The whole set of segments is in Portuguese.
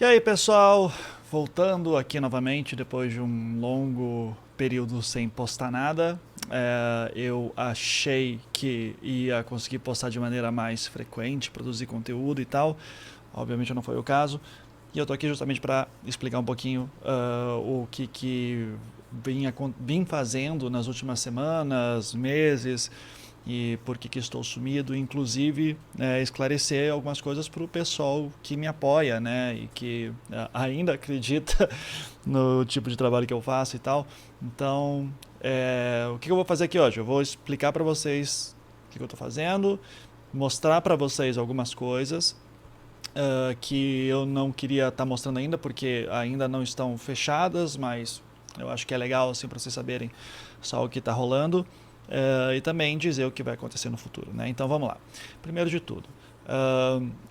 E aí, pessoal, voltando aqui novamente depois de um longo período sem postar nada. Eu achei que ia conseguir postar de maneira mais frequente, produzir conteúdo e tal. Obviamente não foi o caso. E eu tô aqui justamente para explicar um pouquinho o que vim fazendo nas últimas semanas, meses, e por que estou sumido, inclusive esclarecer algumas coisas para o pessoal que me apoia, né, e que ainda acredita no tipo de trabalho que eu faço e tal. Então, o que eu vou fazer aqui hoje? Eu vou explicar para vocês o que eu estou fazendo, mostrar para vocês algumas coisas que eu não queria estar mostrando ainda, porque ainda não estão fechadas, mas eu acho que é legal assim para vocês saberem só o que está rolando. E também dizer o que vai acontecer no futuro, né? Então vamos lá. Primeiro de tudo,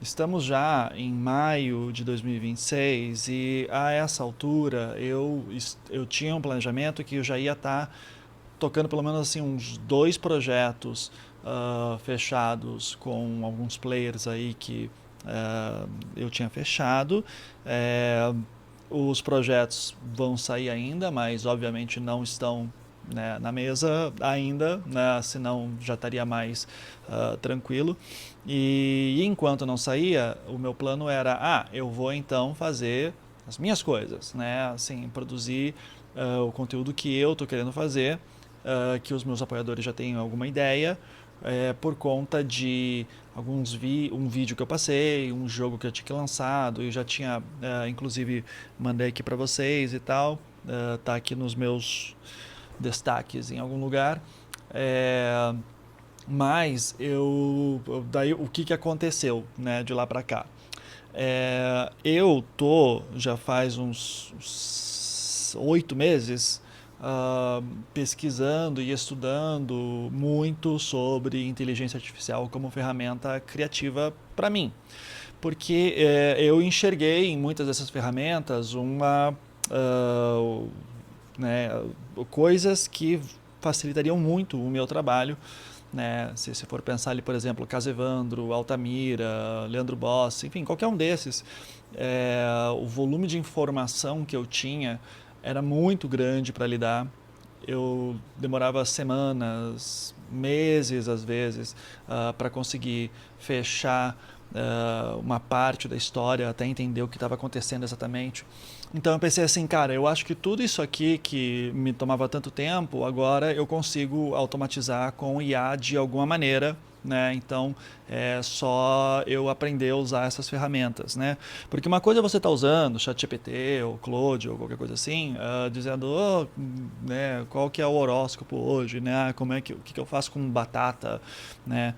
estamos já em maio de 2026 e a essa altura eu tinha um planejamento que eu já ia estar tocando pelo menos assim uns 2 projetos fechados com alguns players aí que eu tinha fechado. Os projetos vão sair ainda, mas obviamente não estão, né, na mesa ainda, né, senão já estaria mais tranquilo. E enquanto não saía, o meu plano era, eu vou então fazer as minhas coisas, né, assim, produzir o conteúdo que eu estou querendo fazer, que os meus apoiadores já têm alguma ideia, por conta de um vídeo que eu passei, um jogo que eu tinha lançado, eu já tinha, inclusive, mandei aqui para vocês e tal, tá aqui nos meus destaques em algum lugar. É, mas daí o que aconteceu, né, de lá para cá? Eu tô já faz uns 8 meses pesquisando e estudando muito sobre inteligência artificial como ferramenta criativa para mim, porque eu enxerguei em muitas dessas ferramentas né, coisas que facilitariam muito o meu trabalho, né? Se for pensar ali, por exemplo, Casevandro, Altamira, Leandro Boss, enfim, qualquer um desses, o volume de informação que eu tinha era muito grande para lidar. Eu demorava semanas, meses às vezes, para conseguir fechar uma parte da história, até entender o que estava acontecendo exatamente. Então eu pensei assim, cara, eu acho que tudo isso aqui que me tomava tanto tempo, agora eu consigo automatizar com IA de alguma maneira, né? Então é só eu aprender a usar essas ferramentas, né? Porque uma coisa é você estar usando ChatGPT ou Claude ou qualquer coisa assim, dizendo, né, qual que é o horóscopo hoje, né? Como é que o que eu faço com batata, né?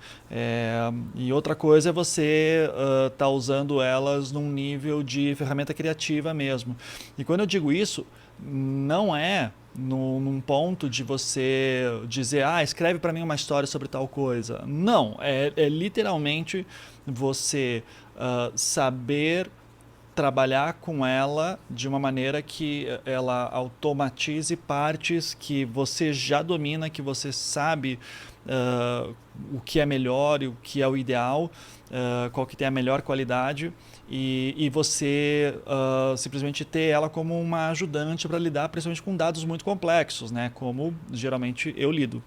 E outra coisa é você tá usando elas num nível de ferramenta criativa mesmo. E quando eu digo isso, não é num ponto de você dizer, escreve para mim uma história sobre tal coisa. Não, é literalmente você saber trabalhar com ela de uma maneira que ela automatize partes que você já domina, que você sabe o que é melhor e o que é o ideal, qual que tem a melhor qualidade, e você simplesmente ter ela como uma ajudante para lidar principalmente com dados muito complexos, né, como geralmente eu lido.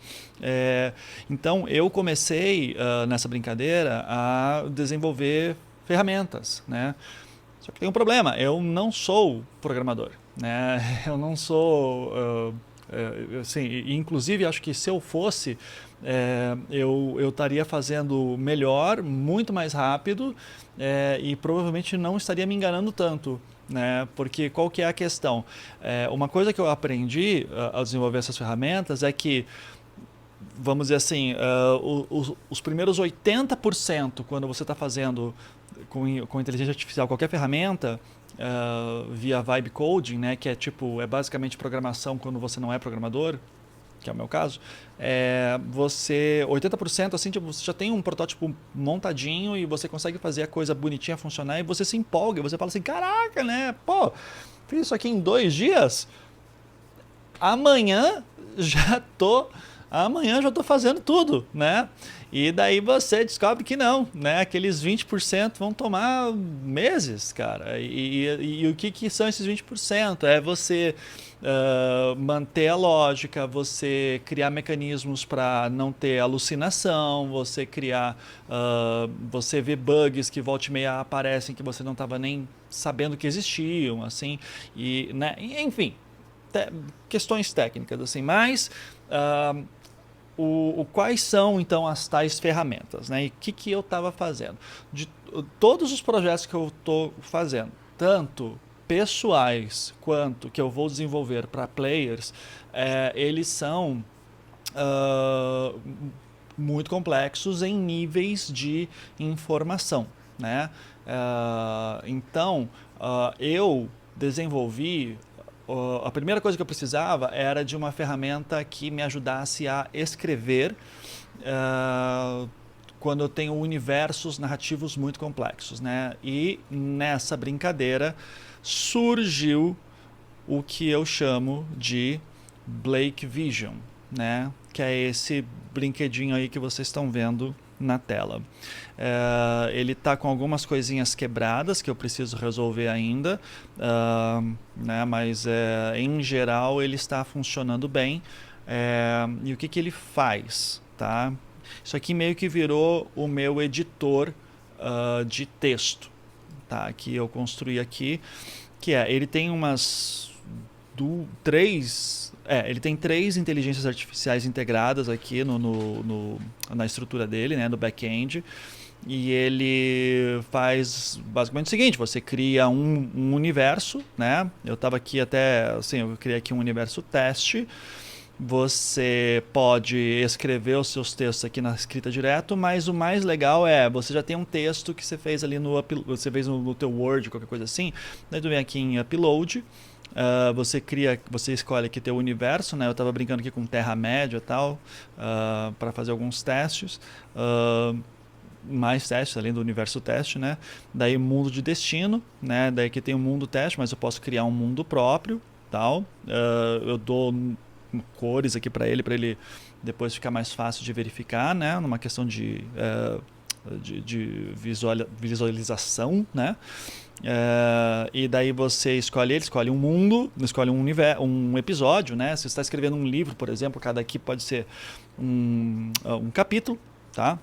Então eu comecei nessa brincadeira a desenvolver ferramentas, né? Só que tem um problema, eu não sou programador, né? Eu não sou, assim, inclusive acho que se eu fosse, eu estaria fazendo melhor, muito mais rápido, e provavelmente não estaria me enganando tanto, né? Porque qual que é a questão? Uma coisa que eu aprendi ao desenvolver essas ferramentas é que, vamos dizer assim, os primeiros 80% quando você está fazendo com inteligência artificial qualquer ferramenta, via vibe coding, né, que é basicamente programação quando você não é programador, que é o meu caso, 80% assim, tipo, você já tem um protótipo montadinho e você consegue fazer a coisa bonitinha funcionar e você se empolga, você fala assim, caraca, né, pô, fiz isso aqui em 2 dias, amanhã já tô amanhã já estou fazendo tudo, né? E daí você descobre que não, né? Aqueles 20% vão tomar meses, cara. E o que são esses 20%? É você manter a lógica, você criar mecanismos para não ter alucinação, você criar, você ver bugs que volta e meia aparecem que você não estava nem sabendo que existiam, assim, e, né? Enfim, questões técnicas, assim, mas quais são então as tais ferramentas, né? E o que eu estava fazendo? De todos os projetos que eu estou fazendo, tanto pessoais quanto que eu vou desenvolver para players, eles são ah, muito complexos em níveis de informação, né? Então, eu desenvolvi a primeira coisa que eu precisava era de uma ferramenta que me ajudasse a escrever quando eu tenho universos narrativos muito complexos, né? E nessa brincadeira surgiu o que eu chamo de Blake Vision, né? Que é esse brinquedinho aí que vocês estão vendo na tela. Ele está com algumas coisinhas quebradas que eu preciso resolver ainda, né? Mas em geral ele está funcionando bem. E o que ele faz? Tá? Isso aqui meio que virou o meu editor de texto, tá? Que eu construí aqui, que ele tem ele tem 3 inteligências artificiais integradas aqui na estrutura dele, né, no back-end. E ele faz basicamente o seguinte: você cria um universo, né? Eu estava aqui até, assim, eu criei aqui um universo teste. Você pode escrever os seus textos aqui na escrita direto, mas o mais legal você já tem um texto que você fez ali você fez no teu Word, qualquer coisa assim. Daí tu vem aqui em Upload, você escolhe aqui teu universo, né? Eu estava brincando aqui com Terra-média e tal, para fazer alguns testes. Mais testes além do universo teste, né? Daí mundo de destino, né? Daí aqui tem o mundo teste, mas eu posso criar um mundo próprio, tal. Eu dou cores aqui para ele depois ficar mais fácil de verificar, né? Numa questão de visualização, né? E daí você escolhe um mundo, escolhe um episódio, né? Se você está escrevendo um livro, por exemplo, cada aqui pode ser um capítulo, tá?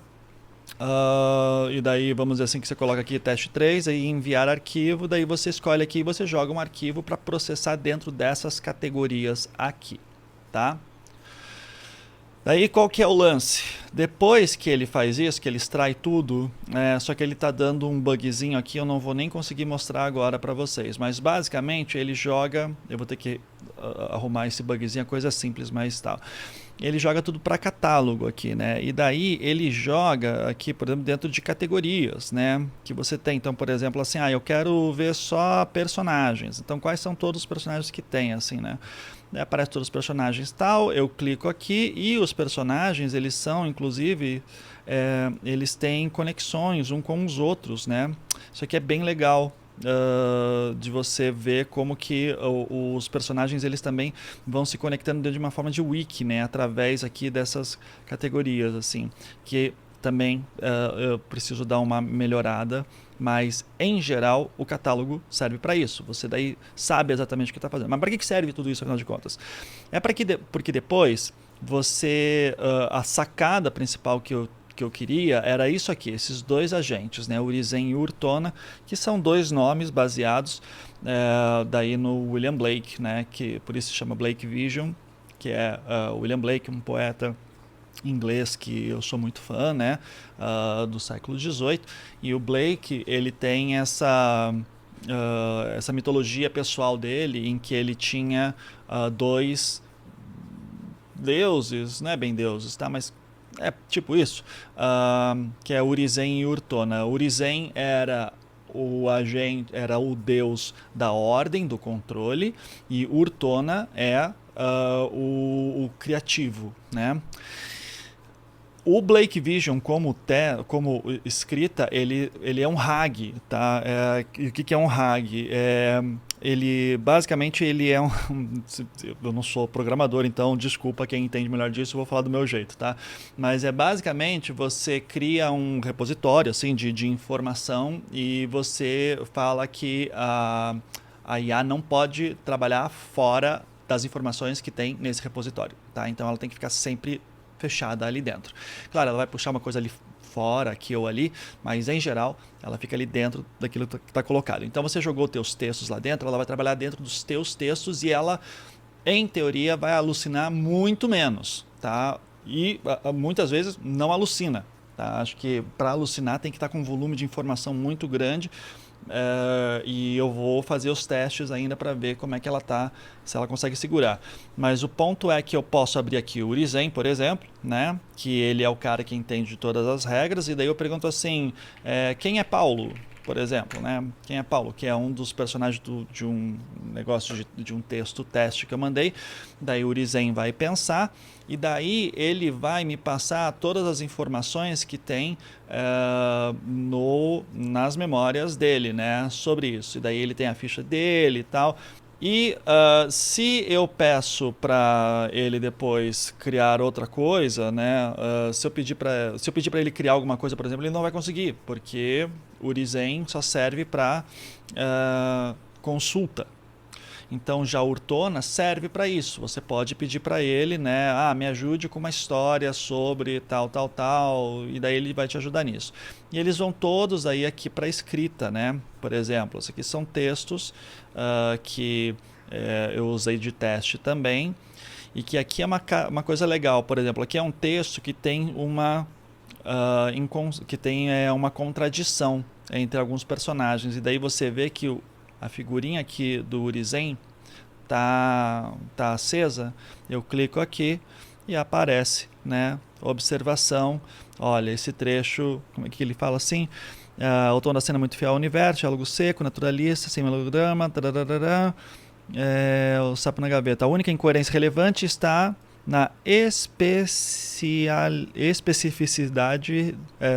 E daí vamos dizer assim que você coloca aqui teste 3, aí enviar arquivo, daí você escolhe aqui e você joga um arquivo para processar dentro dessas categorias aqui, tá? Daí qual que é o lance? Depois que ele faz isso, que ele extrai tudo, só que ele está dando um bugzinho aqui, eu não vou nem conseguir mostrar agora para vocês, mas basicamente ele joga, eu vou ter que arrumar esse bugzinho, é coisa simples, mas tal. Ele joga tudo para catálogo aqui, né? E daí ele joga aqui, por exemplo, dentro de categorias, né? Que você tem, então, por exemplo, assim, eu quero ver só personagens. Então, quais são todos os personagens que tem, assim, né? Aparece todos os personagens tal, eu clico aqui e os personagens, eles são, inclusive, eles têm conexões uns com os outros, né? Isso aqui é bem legal. De você ver como que os personagens eles também vão se conectando dentro de uma forma de wiki, né, através aqui dessas categorias, assim, que também eu preciso dar uma melhorada, mas em geral o catálogo serve para isso. Você daí sabe exatamente o que está fazendo. Mas para que serve tudo isso, afinal de contas? Porque depois você a sacada principal que eu queria era isso aqui, esses 2 agentes, né, Urizen e Urtona, que são 2 nomes baseados daí no William Blake, né, que por isso se chama Blake Vision, que é William Blake, um poeta inglês que eu sou muito fã, né, do século XVIII, e o Blake ele tem essa mitologia pessoal dele, em que ele tinha 2 deuses, não é bem deuses, tá, mas tipo isso, que é Urizen e Urtona. Urizen era o deus da ordem, do controle, e Urtona é o criativo, né? O Blake Vision como escrita, ele é um RAG, tá? O que é um RAG? Ele basicamente ele é um eu não sou programador, então desculpa quem entende melhor disso, eu vou falar do meu jeito, tá? Mas basicamente você cria um repositório assim de informação e você fala que a IA não pode trabalhar fora das informações que tem nesse repositório, tá? Então ela tem que ficar sempre fechada ali dentro. Claro, ela vai puxar uma coisa ali fora, aqui ou ali, mas em geral ela fica ali dentro daquilo que está colocado. Então você jogou teus textos lá dentro, ela vai trabalhar dentro dos teus textos e ela, em teoria, vai alucinar muito menos, tá? E muitas vezes não alucina. Tá? Acho que para alucinar tem que estar com um volume de informação muito grande. E eu vou fazer os testes ainda para ver como é que ela tá, se ela consegue segurar. Mas o ponto é que eu posso abrir aqui o Urizen, por exemplo, né? Que ele é o cara que entende de todas as regras, e daí eu pergunto assim, quem é Paulo? Por exemplo, né? Quem é Paulo? Que é um dos personagens de um negócio de um texto teste que eu mandei. Daí o Urizen vai pensar e daí ele vai me passar todas as informações que tem nas memórias dele, né? Sobre isso. E daí ele tem a ficha dele e tal. E se eu peço para ele depois criar outra coisa, né? Se eu pedir para ele criar alguma coisa, por exemplo, ele não vai conseguir, porque o Urizen só serve para consulta. Então já o Urtona serve para isso. Você pode pedir para ele, né? Me ajude com uma história sobre tal, tal, tal, e daí ele vai te ajudar nisso. E eles vão todos aí aqui para escrita, né? Por exemplo, esses aqui são textos que eu usei de teste também, e que aqui é uma coisa legal. Por exemplo, aqui é um texto que tem uma uma contradição entre alguns personagens, e daí você vê que a figurinha aqui do Urizen tá acesa. Eu clico aqui e aparece, né? Observação. Olha, esse trecho, como é que ele fala assim? O tom da cena é muito fiel ao universo, diálogo seco, naturalista, sem melodrama, o sapo na gaveta. A única incoerência relevante está na especificidade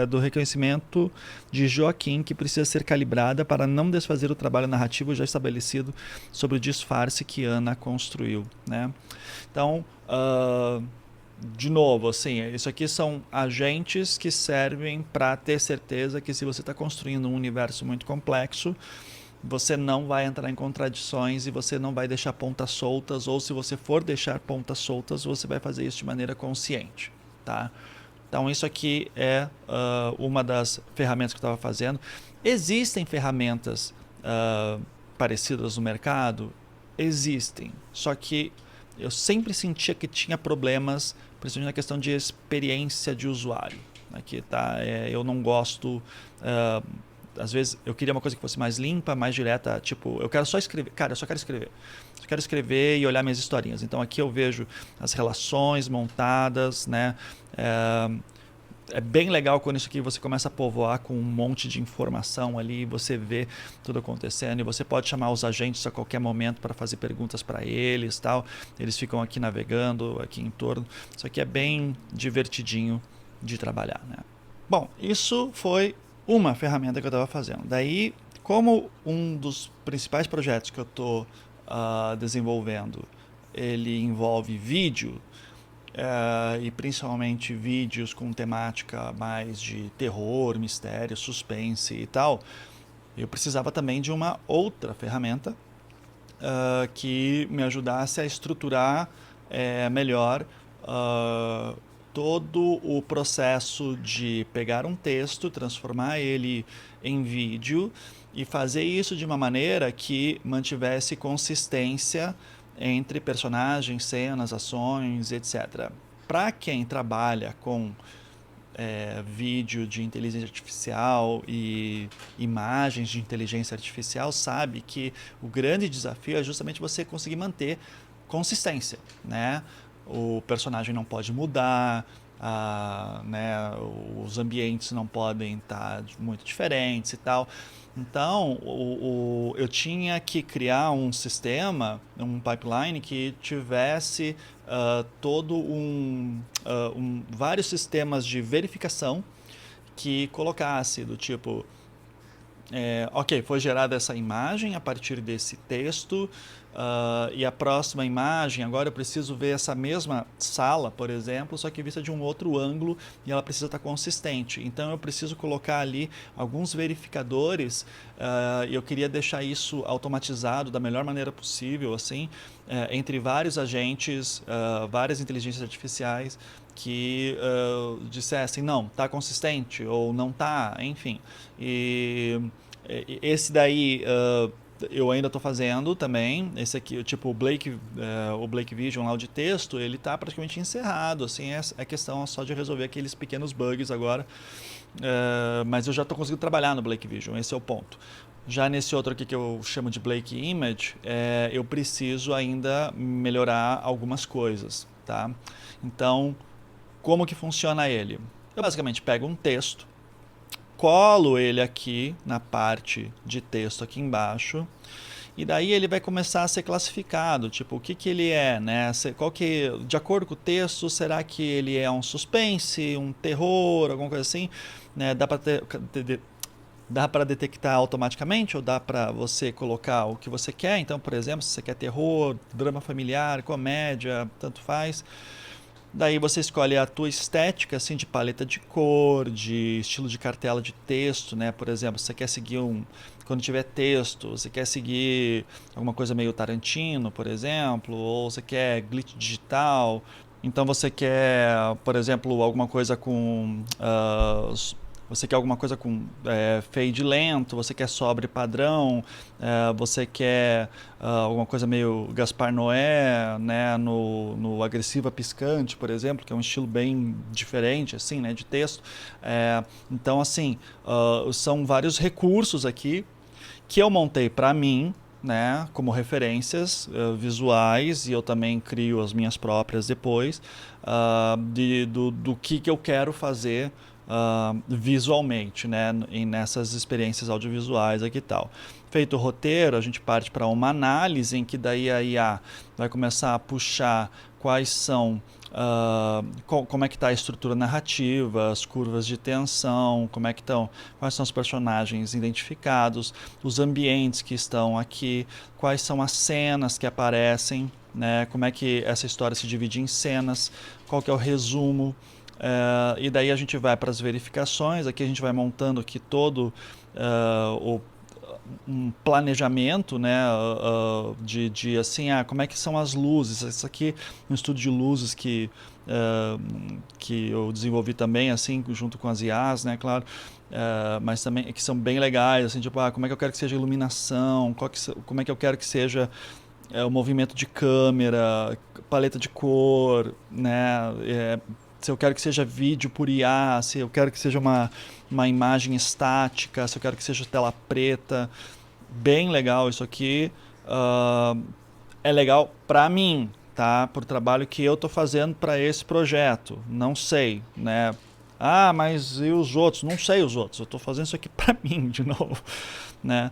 do reconhecimento de Joaquim, que precisa ser calibrada para não desfazer o trabalho narrativo já estabelecido sobre o disfarce que Ana construiu, né? Então, de novo, assim, isso aqui são agentes que servem para ter certeza que se você está construindo um universo muito complexo, você não vai entrar em contradições e você não vai deixar pontas soltas, ou se você for deixar pontas soltas, você vai fazer isso de maneira consciente, tá? Então isso aqui é uma das ferramentas que eu estava fazendo. Existem ferramentas parecidas no mercado? Existem, só que eu sempre sentia que tinha problemas, principalmente na questão de experiência de usuário. Aqui, tá? Eu não gosto... às vezes eu queria uma coisa que fosse mais limpa, mais direta, tipo, eu quero só escrever, cara, eu só quero escrever. Eu quero escrever e olhar minhas historinhas. Então aqui eu vejo as relações montadas, né? É bem legal quando isso aqui você começa a povoar com um monte de informação ali, você vê tudo acontecendo e você pode chamar os agentes a qualquer momento para fazer perguntas para eles, tal. Eles ficam aqui navegando, aqui em torno. Isso aqui é bem divertidinho de trabalhar, né? Bom, isso foi uma ferramenta que eu estava fazendo. Daí, como um dos principais projetos que eu estou desenvolvendo, ele envolve vídeo, e principalmente vídeos com temática mais de terror, mistério, suspense e tal, eu precisava também de uma outra ferramenta que me ajudasse a estruturar melhor todo o processo de pegar um texto, transformar ele em vídeo e fazer isso de uma maneira que mantivesse consistência entre personagens, cenas, ações, etc. Para quem trabalha com vídeo de inteligência artificial e imagens de inteligência artificial, sabe que o grande desafio é justamente você conseguir manter consistência, né? O personagem não pode mudar, né? Os ambientes não podem estar muito diferentes e tal. Então, eu tinha que criar um sistema, um pipeline que tivesse todo vários sistemas de verificação que colocasse do tipo, ok, foi gerada essa imagem a partir desse texto, e a próxima imagem, agora eu preciso ver essa mesma sala, por exemplo, só que vista de um outro ângulo e ela precisa estar consistente. Então eu preciso colocar ali alguns verificadores, e eu queria deixar isso automatizado da melhor maneira possível, assim, entre vários agentes, várias inteligências artificiais que dissessem, não, está consistente ou não está, enfim. E esse daí eu ainda estou fazendo também. Esse aqui, tipo o Blake Vision lá, o de texto, ele está praticamente encerrado. Assim, é questão só de resolver aqueles pequenos bugs agora. Mas eu já estou conseguindo trabalhar no Blake Vision, esse é o ponto. Já nesse outro aqui que eu chamo de Blake Image, eu preciso ainda melhorar algumas coisas, tá? Então, como que funciona ele? Eu basicamente pego um texto, colo ele aqui na parte de texto aqui embaixo, e daí ele vai começar a ser classificado, tipo, o que que ele é, né? Qual que, de acordo com o texto, será que ele é um suspense, um terror, alguma coisa assim, né? Dá para detectar automaticamente ou dá para você colocar o que você quer? Então, por exemplo, se você quer terror, drama familiar, comédia, tanto faz. Daí você escolhe a tua estética, assim, de paleta de cor, de estilo de cartela de texto, né? Por exemplo, você quer seguir quando tiver texto, você quer seguir alguma coisa meio Tarantino, por exemplo, ou você quer glitch digital. Então você quer, por exemplo, alguma coisa com você quer alguma coisa com fade lento, você quer sobre padrão, você quer alguma coisa meio Gaspar Noé, né, no agressiva piscante, por exemplo, que é um estilo bem diferente, assim, né, de texto. Então, assim, são vários recursos aqui que eu montei para mim, né, como referências visuais, e eu também crio as minhas próprias depois, do que eu quero fazer visualmente, né, nessas experiências audiovisuais aqui e tal. Feito o roteiro, a gente parte para uma análise em que daí a IA vai começar a puxar quais são como é que está a estrutura narrativa, as curvas de tensão, como é que estão, quais são os personagens identificados, os ambientes que estão aqui, quais são as cenas que aparecem, né, como é que essa história se divide em cenas, qual que é o resumo. E daí a gente vai para as verificações, aqui a gente vai montando aqui todo um planejamento, né, de assim, como é que são as luzes. Isso aqui é um estudo de luzes que eu desenvolvi também, assim, junto com as IAs, né, claro, mas também que são bem legais, assim, tipo, como é que eu quero que seja a iluminação, como é que eu quero que seja o movimento de câmera, paleta de cor, né, se eu quero que seja vídeo por IA, se eu quero que seja uma imagem estática, se eu quero que seja tela preta. Bem legal isso aqui. É legal para mim, tá? Por trabalho que eu tô fazendo para esse projeto. Não sei, né? Mas e os outros? Não sei os outros. Eu tô fazendo isso aqui para mim de novo, né?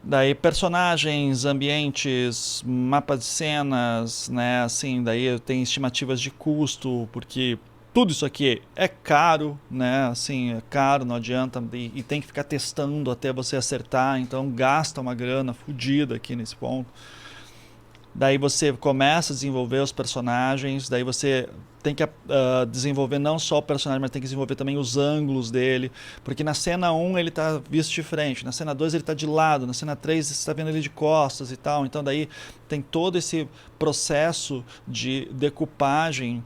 Daí personagens, ambientes, mapa de cenas, né? Assim, daí tem estimativas de custo, porque tudo isso aqui é caro, né? Assim, é caro, não adianta, e tem que ficar testando até você acertar, então gasta uma grana fodida aqui nesse ponto. Daí você começa a desenvolver os personagens, daí você tem que desenvolver não só o personagem, mas tem que desenvolver também os ângulos dele, porque na cena 1 ele está visto de frente, na cena 2 ele está de lado, na cena 3 você está vendo ele de costas e tal, então daí tem todo esse processo de decupagem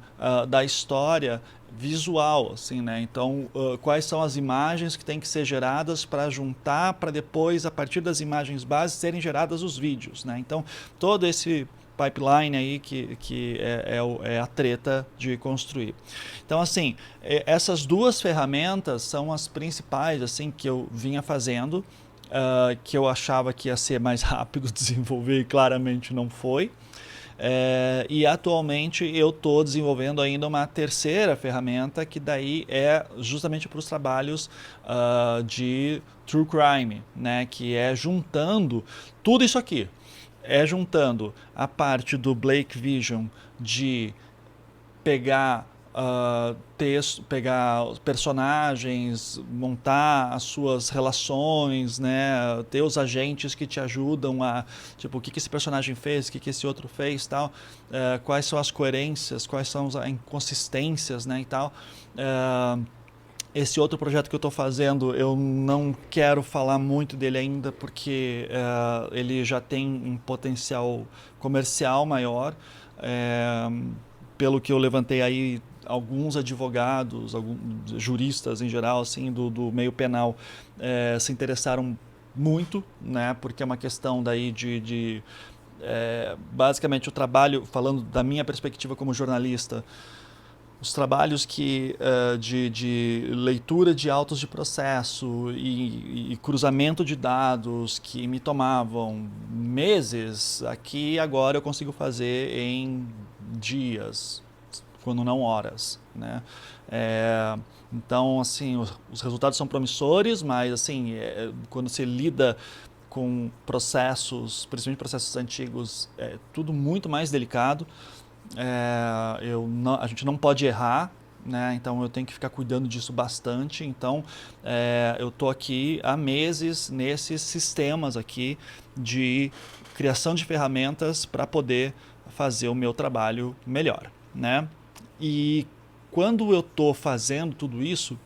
da história visual, assim, né? Então, quais são as imagens que têm que ser geradas para juntar, para depois, a partir das imagens bases, serem geradas os vídeos, né? Então, todo esse pipeline aí que é a treta de construir. Então, assim, essas duas ferramentas são as principais, assim, que eu vinha fazendo, que eu achava que ia ser mais rápido desenvolver e claramente não foi. E atualmente eu estou desenvolvendo ainda uma terceira ferramenta que daí é justamente para os trabalhos de true crime, né? Que é juntando tudo isso aqui. É juntando a parte do Blake Vision de pegar texto, pegar os personagens, montar as suas relações, né? Ter os agentes que te ajudam a, tipo, o que esse personagem fez, o que esse outro fez, tal, quais são as coerências, quais são as inconsistências, né, e tal. Esse outro projeto que eu estou fazendo, eu não quero falar muito dele ainda porque ele já tem um potencial comercial maior. Pelo que eu levantei aí, alguns advogados, alguns juristas em geral, assim, do meio penal, se interessaram muito, né? Porque é uma questão daí basicamente o trabalho, falando da minha perspectiva como jornalista, os trabalhos de leitura de autos de processo e cruzamento de dados que me tomavam meses, aqui agora eu consigo fazer em dias, quando não horas, né? Então, assim, os resultados são promissores, mas assim, quando se lida com processos, principalmente processos antigos, é tudo muito mais delicado. A gente não pode errar, né? Então eu tenho que ficar cuidando disso bastante. Então eu estou aqui há meses nesses sistemas aqui de criação de ferramentas para poder fazer o meu trabalho melhor, né? E quando eu estou fazendo tudo isso,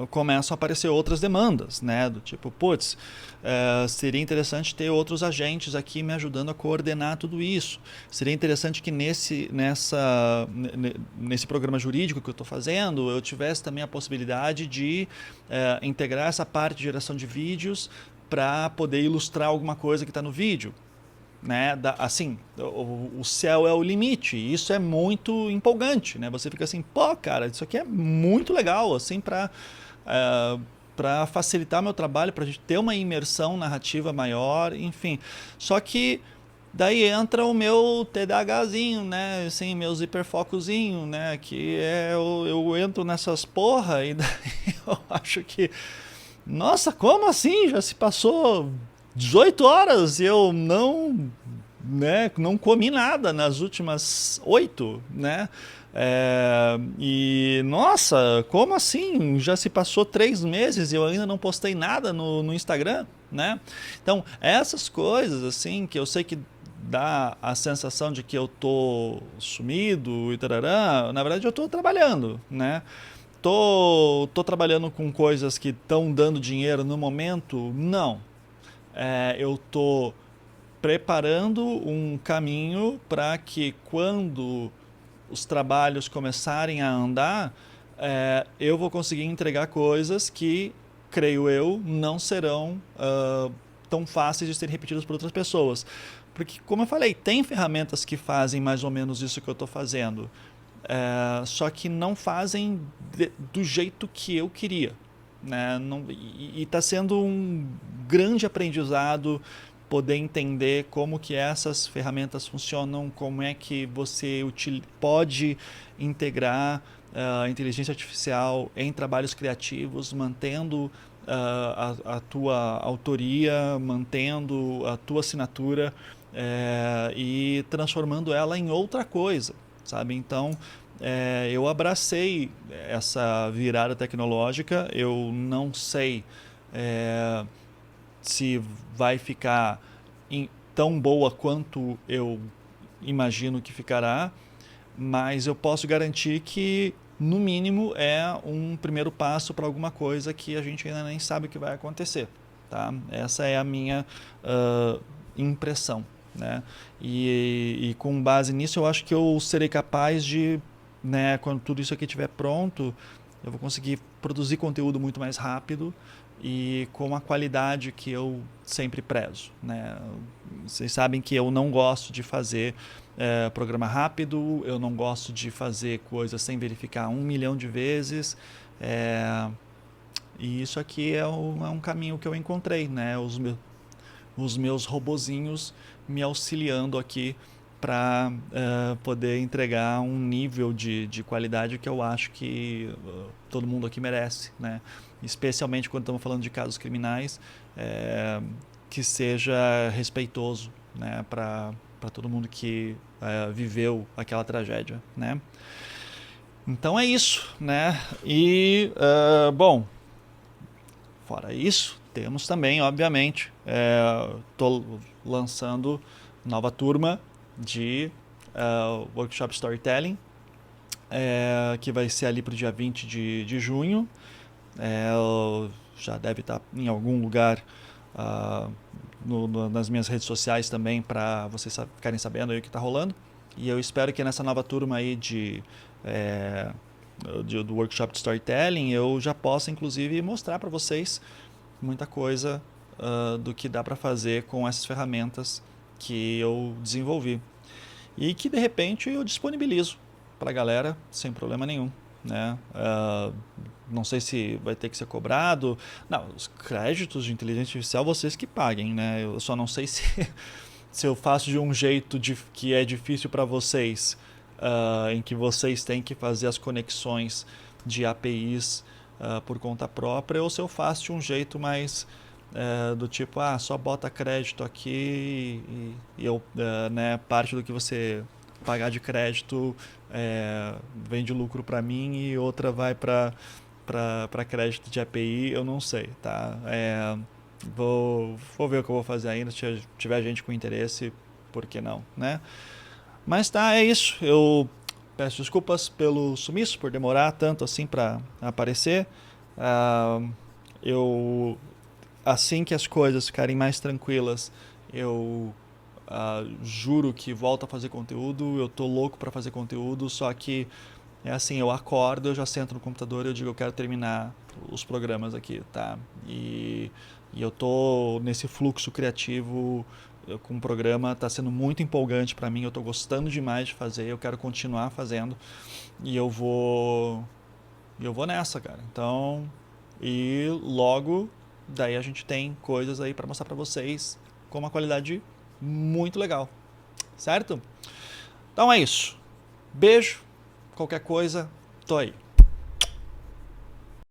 começam a aparecer outras demandas, né? Do tipo, putz, seria interessante ter outros agentes aqui me ajudando a coordenar tudo isso. Seria interessante que nesse programa jurídico que eu estou fazendo, eu tivesse também a possibilidade de integrar essa parte de geração de vídeos para poder ilustrar alguma coisa que está no vídeo. Né? Assim, o céu é o limite. Isso é muito empolgante, né? Você fica assim, pô, cara, isso aqui é muito legal, assim, para facilitar meu trabalho, para a gente ter uma imersão narrativa maior, enfim. Só que daí entra o meu TDAHzinho, né? Assim, meus hiperfocozinho, né? Que eu entro nessas porra e daí eu acho que, nossa, como assim? Já se passou 18 horas e eu não comi nada nas últimas 8, né? E nossa, como assim? Já se passou 3 meses e eu ainda não postei nada no Instagram, né? Então, essas coisas assim que eu sei que dá a sensação de que eu tô sumido e tarará, na verdade eu tô trabalhando, né? Tô trabalhando com coisas que estão dando dinheiro no momento? Não. Eu tô preparando um caminho para que quando os trabalhos começarem a andar, eu vou conseguir entregar coisas que, creio eu, não serão tão fáceis de serem repetidas por outras pessoas. Porque, como eu falei, tem ferramentas que fazem mais ou menos isso que eu estou fazendo, só que não fazem do jeito que eu queria. Né? E está sendo um grande aprendizado poder entender como que essas ferramentas funcionam, como é que você pode integrar a inteligência artificial em trabalhos criativos, mantendo a tua autoria, mantendo a tua assinatura e transformando ela em outra coisa, sabe? Então, eu abracei essa virada tecnológica, eu não sei se vai ficar tão boa quanto eu imagino que ficará, mas eu posso garantir que, no mínimo, é um primeiro passo para alguma coisa que a gente ainda nem sabe o que vai acontecer. Tá? Essa é a minha impressão. Né? E com base nisso, eu acho que eu serei capaz de, né, quando tudo isso aqui estiver pronto, eu vou conseguir produzir conteúdo muito mais rápido e com a qualidade que eu sempre prezo. Né? Vocês sabem que eu não gosto de fazer programa rápido, eu não gosto de fazer coisas sem verificar 1 milhão de vezes. E isso aqui é um caminho que eu encontrei. Né? os meus robozinhos me auxiliando aqui para poder entregar um nível de qualidade que eu acho que todo mundo aqui merece, né? Especialmente quando estamos falando de casos criminais, que seja respeitoso, né, para todo mundo que viveu aquela tragédia, né? Então é isso, né? E, bom, fora isso, temos também, obviamente, estou lançando nova turma de Workshop Storytelling, que vai ser ali para o dia 20 de junho. Já deve estar em algum lugar nas minhas redes sociais também, para vocês ficarem sabendo aí o que está rolando. E eu espero que nessa nova turma aí do workshop de storytelling eu já possa inclusive mostrar para vocês muita coisa do que dá para fazer com essas ferramentas que eu desenvolvi e que de repente eu disponibilizo para a galera sem problema nenhum, né? Não sei se vai ter que ser cobrado. Não, os créditos de inteligência artificial vocês que paguem, né? Eu só não sei se eu faço de um jeito que é difícil para vocês, em que vocês têm que fazer as conexões de APIs por conta própria, ou se eu faço de um jeito mais do tipo, só bota crédito aqui e eu, né, parte do que você pagar de crédito vem de lucro para mim e outra vai para crédito de API, eu não sei, tá? Vou ver o que eu vou fazer ainda, se tiver gente com interesse, por que não, né? Mas tá, é isso. Eu peço desculpas pelo sumiço, por demorar tanto assim para aparecer. Eu assim que as coisas ficarem mais tranquilas, eu juro que volto a fazer conteúdo. Eu tô louco para fazer conteúdo, só que é assim, eu acordo, eu já sento no computador e eu digo, eu quero terminar os programas aqui, tá? E eu tô nesse fluxo criativo com o programa, tá sendo muito empolgante para mim, eu tô gostando demais de fazer, eu quero continuar fazendo e eu vou nessa, cara. Então, e logo daí a gente tem coisas aí para mostrar para vocês com uma qualidade muito legal, certo? Então é isso. Beijo. Qualquer coisa, tô aí.